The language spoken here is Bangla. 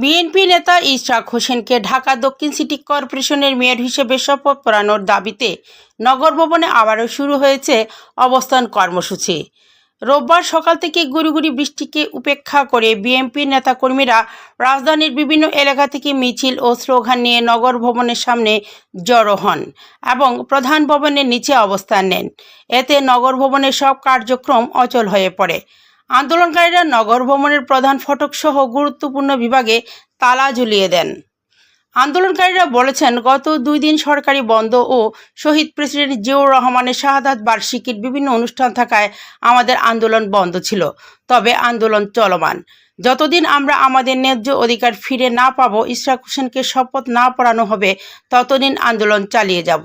বিএনপি নেতা ইশরাক হোসেনকে ঢাকা দক্ষিণ সিটি কর্পোরেশনের মেয়র হিসেবে শপথ পড়ানোর দাবিতে নগর ভবনে আবারও শুরু হয়েছে অবস্থান কর্মসূচি। রোববার সকাল থেকে গুড়ি বৃষ্টিকে উপেক্ষা করে বিএনপি নেতাকর্মীরা রাজধানীর বিভিন্ন এলাকা থেকে মিছিল ও স্লোগান নিয়ে নগর ভবনের সামনে জড়ো হন এবং প্রধান ভবনের নিচে অবস্থান নেন। এতে নগর ভবনের সব কার্যক্রম অচল হয়ে পড়ে। আন্দোলনকারীরা নগর ভবনের প্রধান ফটক সহ গুরুত্বপূর্ণ বিভাগে তালা ঝুলিয়ে দেন। আন্দোলনকারীরা বলেছেন, গত 2 দিন সরকারি বন্ধ ও শহীদ প্রেসিডেন্ট জিয়াউর রহমানের শাহাদাত বার্ষিকীর বিভিন্ন অনুষ্ঠান থাকায় আমাদের আন্দোলন বন্ধ ছিল। তবে আন্দোলন চলমান। যতদিন আমরা আমাদের ন্যায্য অধিকার ফিরে না পাবো, ইশরাক হোসেনকে শপথ না পড়ানো হবে, ততদিন আন্দোলন চালিয়ে যাব।